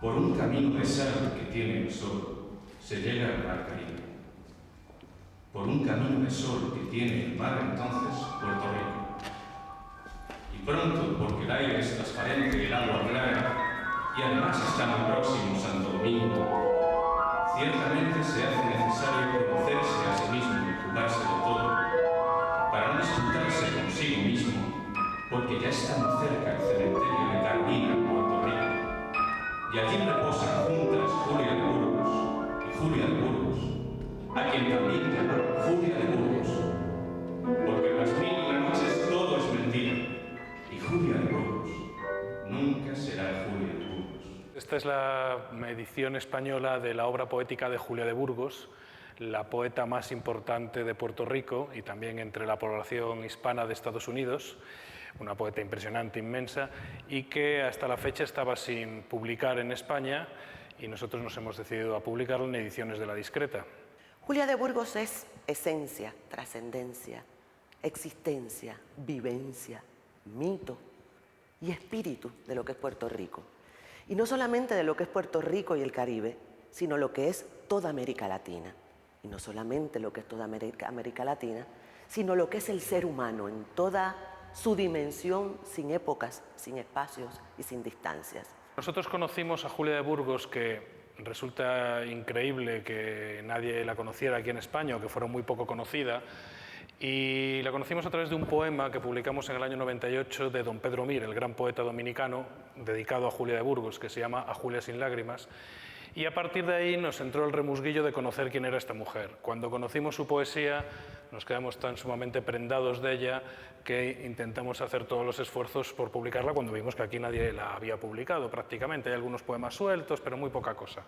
Por un camino de sal que tiene el sol, se llega al mar Caribe. Por un camino de sol que tiene el mar, entonces, Puerto Rico. Y pronto, porque el aire es transparente y el agua clara, y además está muy próximo Santo Domingo, ciertamente se hace necesario conocerse a sí mismo y jugárselo todo, para no disputarse consigo mismo, porque ya está muy cerca el cementerio de Carolina, en Puerto Rico. Y allí reposan juntas Julia de Burgos y Julia de Burgos, a quien también llamaron Julia de Burgos, porque en las 1000 noches todo es mentira, y Julia de Burgos nunca será Julia de Burgos. Esta es la edición española de la obra poética de Julia de Burgos, la poeta más importante de Puerto Rico y también entre la población hispana de Estados Unidos, una poeta impresionante, inmensa, y que hasta la fecha estaba sin publicar en España y nosotros nos hemos decidido a publicarla en ediciones de La Discreta. Julia de Burgos es esencia, trascendencia, existencia, vivencia, mito y espíritu de lo que es Puerto Rico. Y no solamente de lo que es Puerto Rico y el Caribe, sino lo que es toda América Latina. Y no solamente lo que es toda América Latina, sino lo que es el ser humano en toda su dimensión, sin épocas, sin espacios y sin distancias. Nosotros conocimos a Julia de Burgos, que resulta increíble que nadie la conociera aquí en España o que fuera muy poco conocida, y la conocimos a través de un poema que publicamos en el año 98 de don Pedro Mir, el gran poeta dominicano dedicado a Julia de Burgos, que se llama A Julia sin lágrimas. Y a partir de ahí nos entró el remusguillo de conocer quién era esta mujer. Cuando conocimos su poesía nos quedamos tan sumamente prendados de ella que intentamos hacer todos los esfuerzos por publicarla cuando vimos que aquí nadie la había publicado prácticamente. Hay algunos poemas sueltos, pero muy poca cosa.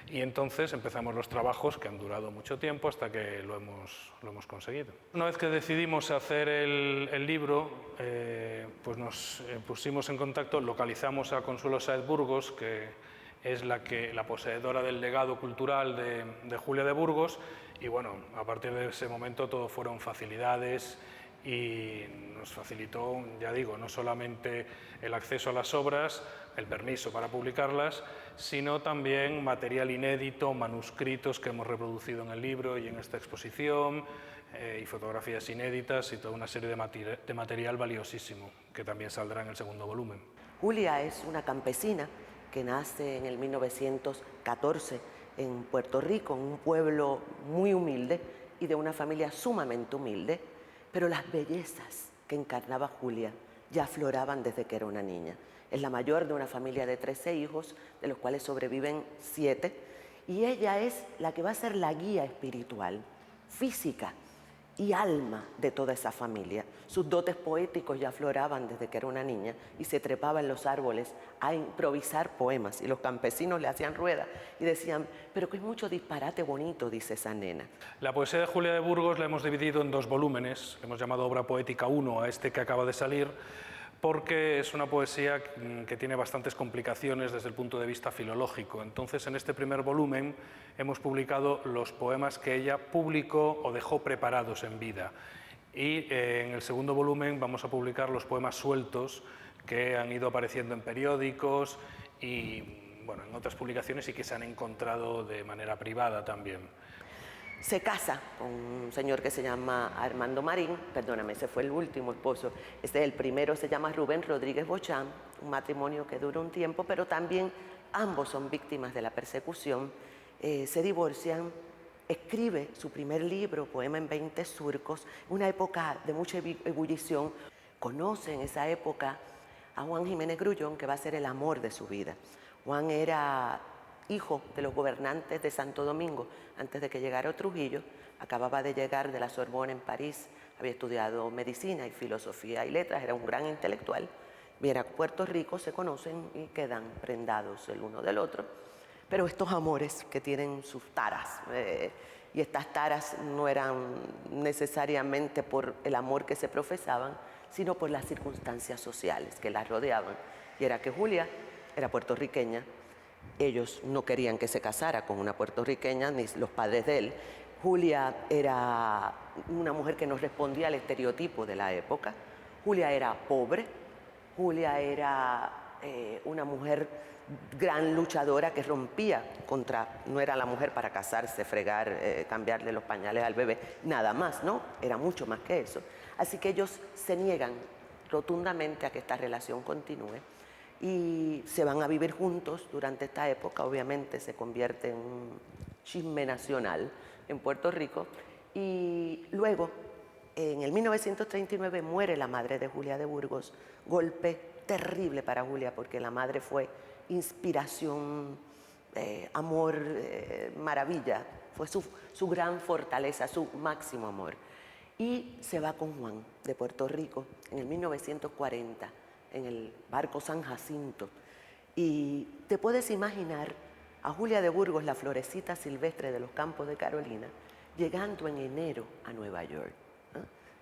Y entonces empezamos los trabajos que han durado mucho tiempo hasta que lo hemos conseguido. Una vez que decidimos hacer el libro, pues nos pusimos en contacto, localizamos a Consuelo Sáez Burgos, que es la poseedora del legado cultural de Julia de Burgos, y bueno, a partir de ese momento todo fueron facilidades y nos facilitó, ya digo, no solamente el acceso a las obras, el permiso para publicarlas, sino también material inédito, manuscritos que hemos reproducido en el libro y en esta exposición, y fotografías inéditas y toda una serie de material valiosísimo, que también saldrá en el segundo volumen. Julia es una campesina que nace en el 1914 en Puerto Rico, en un pueblo muy humilde y de una familia sumamente humilde, pero las bellezas que encarnaba Julia ya afloraban desde que era una niña. Es la mayor de una familia de 13 hijos, de los cuales sobreviven 7, y ella es la que va a ser la guía espiritual, física y alma de toda esa familia. Sus dotes poéticos ya afloraban desde que era una niña y se trepaba en los árboles a improvisar poemas, y los campesinos le hacían rueda y decían: pero que es mucho disparate bonito, dice esa nena. La poesía de Julia de Burgos la hemos dividido en 2 volúmenes, hemos llamado Obra Poética 1 a este que acaba de salir, porque es una poesía que tiene bastantes complicaciones desde el punto de vista filológico. Entonces, en este primer volumen hemos publicado los poemas que ella publicó o dejó preparados en vida. Y en el segundo volumen vamos a publicar los poemas sueltos que han ido apareciendo en periódicos y bueno, en otras publicaciones y que se han encontrado de manera privada también. Se casa con un señor que se llama Armando Marín, perdóname, ese fue el último esposo. El primero se llama Rubén Rodríguez Bochán, un matrimonio que duró un tiempo, pero también ambos son víctimas de la persecución. Se divorcian, escribe su primer libro, Poema en 20 surcos, una época de mucha ebullición. Conoce en esa época a Juan Jiménez Grullón, que va a ser el amor de su vida. Juan era hijo de los gobernantes de Santo Domingo antes de que llegara Trujillo, acababa de llegar de la Sorbona en París, había estudiado medicina y filosofía y letras, era un gran intelectual. Viene a Puerto Rico, se conocen y quedan prendados el uno del otro. Pero estos amores que tienen sus taras, y estas taras no eran necesariamente por el amor que se profesaban, sino por las circunstancias sociales que las rodeaban. Y era que Julia era puertorriqueña. Ellos no querían que se casara con una puertorriqueña, ni los padres de él. Julia era una mujer que no respondía al estereotipo de la época. Julia era pobre, Julia era una mujer gran luchadora que rompía contra, no era la mujer para casarse, fregar, cambiarle los pañales al bebé, nada más, ¿no? Era mucho más que eso. Así que ellos se niegan rotundamente a que esta relación continúe y se van a vivir juntos durante esta época. Obviamente se convierte en un chisme nacional en Puerto Rico y luego en el 1939 muere la madre de Julia de Burgos, golpe terrible para Julia porque la madre fue inspiración, amor, maravilla, fue su gran fortaleza, su máximo amor. Y se va con Juan de Puerto Rico en el 1940 en el barco San Jacinto. Y te puedes imaginar a Julia de Burgos, la florecita silvestre de los campos de Carolina, llegando en enero a Nueva York.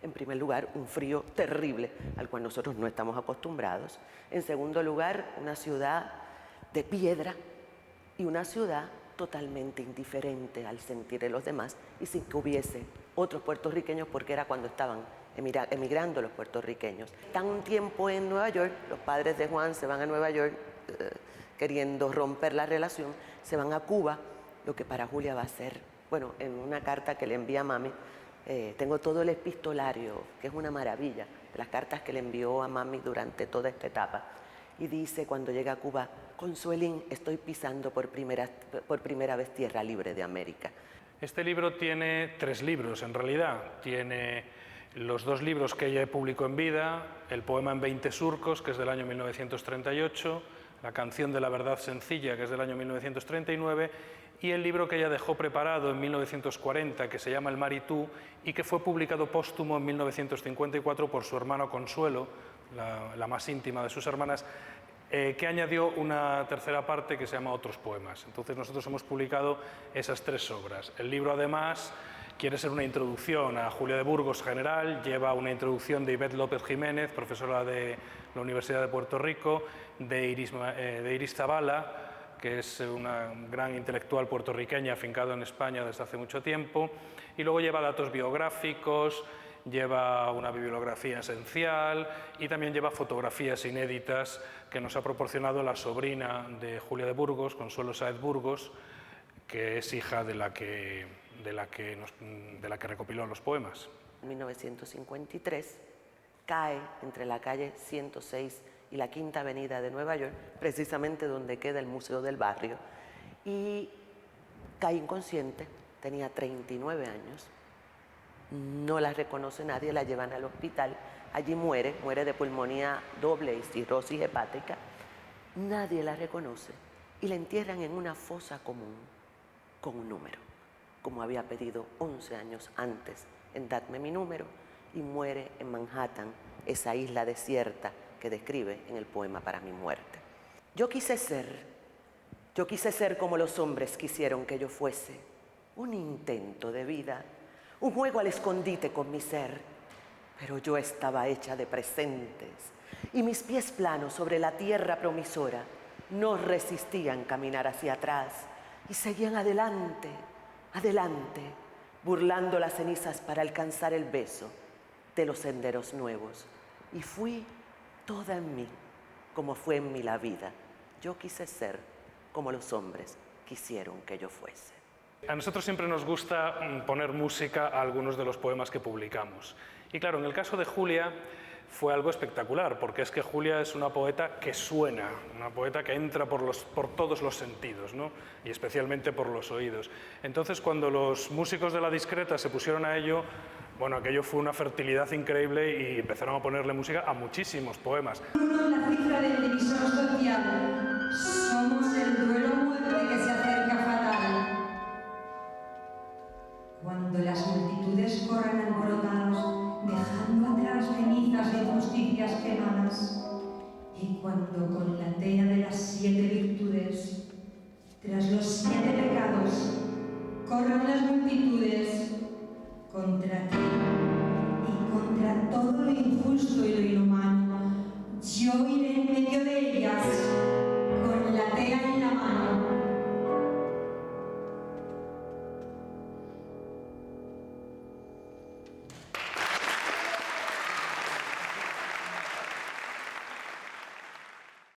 En primer lugar, un frío terrible al cual nosotros no estamos acostumbrados. En segundo lugar, una ciudad de piedra y una ciudad totalmente indiferente al sentir de los demás y sin que hubiese otros puertorriqueños porque era cuando estaban emigrando los puertorriqueños. Están un tiempo en Nueva York, los padres de Juan se van a Nueva York queriendo romper la relación, se van a Cuba, lo que para Julia va a ser, bueno, en una carta que le envía a mami, tengo todo el epistolario, que es una maravilla, las cartas que le envió a mami durante toda esta etapa. Y dice cuando llega a Cuba, Consuelín, estoy pisando por primera vez tierra libre de América. Este libro tiene 3 libros en realidad. Tiene los 2 libros que ella publicó en vida, el poema en 20 surcos, que es del año 1938, la canción de la verdad sencilla, que es del año 1939, y el libro que ella dejó preparado en 1940, que se llama El mar y tú, y que fue publicado póstumo en 1954 por su hermano Consuelo, la más íntima de sus hermanas, que añadió una tercera parte que se llama Otros poemas. Entonces nosotros hemos publicado esas 3 obras. El libro además quiere ser una introducción a Julia de Burgos general, lleva una introducción de Ivette López Jiménez, profesora de la Universidad de Puerto Rico, de Iris Zavala, que es una gran intelectual puertorriqueña afincada en España desde hace mucho tiempo, y luego lleva datos biográficos, lleva una bibliografía esencial y también lleva fotografías inéditas que nos ha proporcionado la sobrina de Julia de Burgos, Consuelo Sáez Burgos, que es hija de la que recopiló los poemas. En 1953 cae entre la calle 106 y la Quinta Avenida de Nueva York, precisamente donde queda el Museo del Barrio, y cae inconsciente, tenía 39 años, no la reconoce nadie, la llevan al hospital, allí muere de pulmonía doble y cirrosis hepática, nadie la reconoce y la entierran en una fosa común con un número, como había pedido 11 años antes en Dadme mi número, y muere en Manhattan, esa isla desierta que describe en el poema Para mi muerte. Yo quise ser como los hombres quisieron que yo fuese, un intento de vida, un juego al escondite con mi ser, pero yo estaba hecha de presentes y mis pies planos sobre la tierra promisora no resistían caminar hacia atrás y seguían adelante, adelante, burlando las cenizas para alcanzar el beso de los senderos nuevos. Y fui toda en mí, como fue en mí la vida. Yo quise ser como los hombres quisieron que yo fuese. A nosotros siempre nos gusta poner música a algunos de los poemas que publicamos. Y claro, en el caso de Julia fue algo espectacular, porque es que Julia es una poeta que suena, una poeta que entra por todos los sentidos, ¿no? Y especialmente por los oídos. Entonces, cuando los músicos de La Discreta se pusieron a ello, bueno, aquello fue una fertilidad increíble y empezaron a ponerle música a muchísimos poemas. La cifra del divisor social. Somos el duelo muerte que se acerca fatal. Cuando las multitudes corren alborotados, dejando atrás cenizas de injusticias quemadas, y cuando con la tea de las 7 virtudes, tras los 7 pecados, corran las multitudes contra ti y contra todo lo injusto y lo inhumano, yo iré en medio de